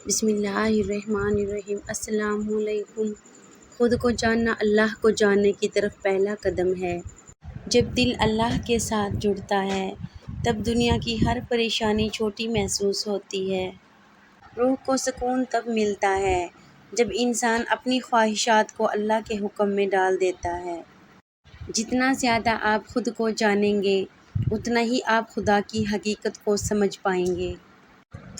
بسم اللہ الرحمن الرحیم۔ السلام علیکم۔ خود کو جاننا اللہ کو جاننے کی طرف پہلا قدم ہے۔ جب دل اللہ کے ساتھ جڑتا ہے تب دنیا کی ہر پریشانی چھوٹی محسوس ہوتی ہے۔ روح کو سکون تب ملتا ہے جب انسان اپنی خواہشات کو اللہ کے حکم میں ڈال دیتا ہے۔ جتنا زیادہ آپ خود کو جانیں گے اتنا ہی آپ خدا کی حقیقت کو سمجھ پائیں گے۔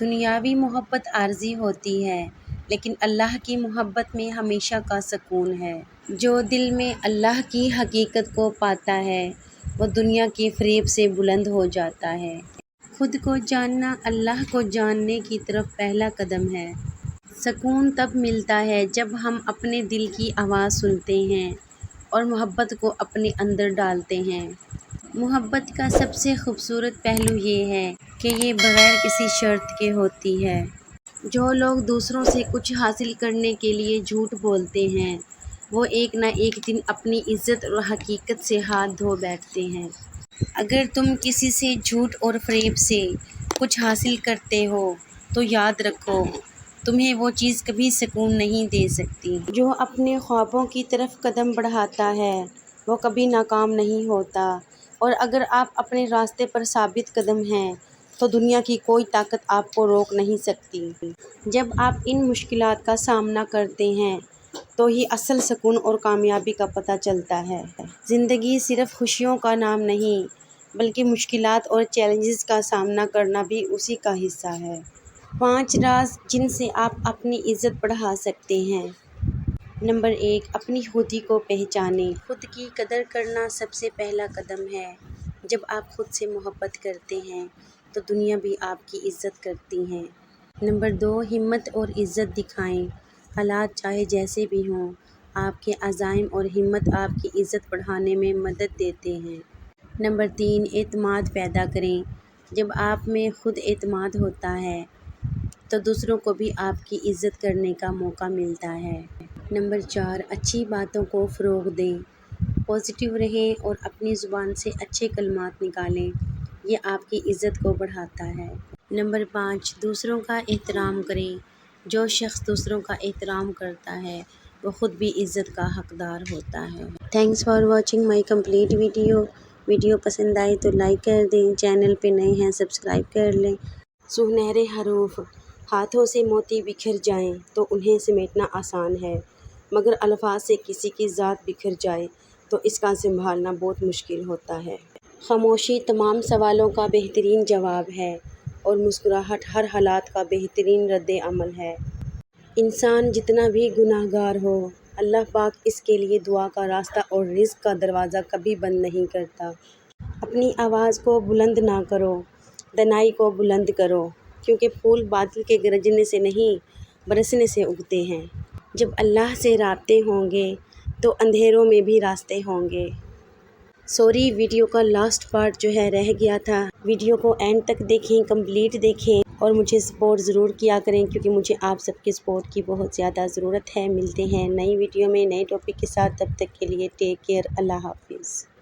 دنیاوی محبت عارضی ہوتی ہے لیکن اللہ کی محبت میں ہمیشہ کا سکون ہے۔ جو دل میں اللہ کی حقیقت کو پاتا ہے وہ دنیا کے فریب سے بلند ہو جاتا ہے۔ خود کو جاننا اللہ کو جاننے کی طرف پہلا قدم ہے۔ سکون تب ملتا ہے جب ہم اپنے دل کی آواز سنتے ہیں اور محبت کو اپنے اندر ڈالتے ہیں۔ محبت کا سب سے خوبصورت پہلو یہ ہے کہ یہ بغیر کسی شرط کے ہوتی ہے۔ جو لوگ دوسروں سے کچھ حاصل کرنے کے لیے جھوٹ بولتے ہیں وہ ایک نہ ایک دن اپنی عزت اور حقیقت سے ہاتھ دھو بیٹھتے ہیں۔ اگر تم کسی سے جھوٹ اور فریب سے کچھ حاصل کرتے ہو تو یاد رکھو تمہیں وہ چیز کبھی سکون نہیں دے سکتی۔ جو اپنے خوابوں کی طرف قدم بڑھاتا ہے وہ کبھی ناکام نہیں ہوتا، اور اگر آپ اپنے راستے پر ثابت قدم ہیں تو دنیا کی کوئی طاقت آپ کو روک نہیں سکتی۔ جب آپ ان مشکلات کا سامنا کرتے ہیں تو ہی اصل سکون اور کامیابی کا پتہ چلتا ہے۔ زندگی صرف خوشیوں کا نام نہیں بلکہ مشکلات اور چیلنجز کا سامنا کرنا بھی اسی کا حصہ ہے۔ 5 راز جن سے آپ اپنی عزت بڑھا سکتے ہیں۔ نمبر 1، اپنی خودی کو پہچانیں۔ خود کی قدر کرنا سب سے پہلا قدم ہے۔ جب آپ خود سے محبت کرتے ہیں تو دنیا بھی آپ کی عزت کرتی ہے۔ نمبر 2، ہمت اور عزت دکھائیں۔ حالات چاہے جیسے بھی ہوں، آپ کے عزائم اور ہمت آپ کی عزت بڑھانے میں مدد دیتے ہیں۔ نمبر 3، اعتماد پیدا کریں۔ جب آپ میں خود اعتماد ہوتا ہے تو دوسروں کو بھی آپ کی عزت کرنے کا موقع ملتا ہے۔ نمبر 4، اچھی باتوں کو فروغ دیں۔ پازیٹیو رہیں اور اپنی زبان سے اچھے کلمات نکالیں، یہ آپ کی عزت کو بڑھاتا ہے۔ نمبر 5، دوسروں کا احترام کریں۔ جو شخص دوسروں کا احترام کرتا ہے وہ خود بھی عزت کا حقدار ہوتا ہے۔ Thanks for watching my complete video پسند آئی تو لائک کر دیں، چینل پہ نئے ہیں سبسکرائب کر لیں۔ سنہرے حروف ہاتھوں سے موتی بکھر جائیں تو انہیں سمیٹنا آسان ہے، مگر الفاظ سے کسی کی ذات بکھر جائے تو اس کا سنبھالنا بہت مشکل ہوتا ہے۔ خاموشی تمام سوالوں کا بہترین جواب ہے اور مسکراہٹ ہر حالات کا بہترین رد عمل ہے۔ انسان جتنا بھی گناہ گار ہو، اللہ پاک اس کے لیے دعا کا راستہ اور رزق کا دروازہ کبھی بند نہیں کرتا۔ اپنی آواز کو بلند نہ کرو، دانائی کو بلند کرو، کیونکہ پھول بادل کے گرجنے سے نہیں برسنے سے اگتے ہیں۔ جب اللہ سے رابطے ہوں گے تو اندھیروں میں بھی راستے ہوں گے۔ سوری، ویڈیو کا لاسٹ پارٹ جو ہے رہ گیا تھا۔ ویڈیو کو اینڈ تک دیکھیں، کمپلیٹ دیکھیں اور مجھے سپورٹ ضرور کیا کریں کیونکہ مجھے آپ سب کے سپورٹ کی بہت زیادہ ضرورت ہے۔ ملتے ہیں نئی ویڈیو میں نئے ٹاپک کے ساتھ، تب تک کے لیے ٹیک کیئر، اللہ حافظ۔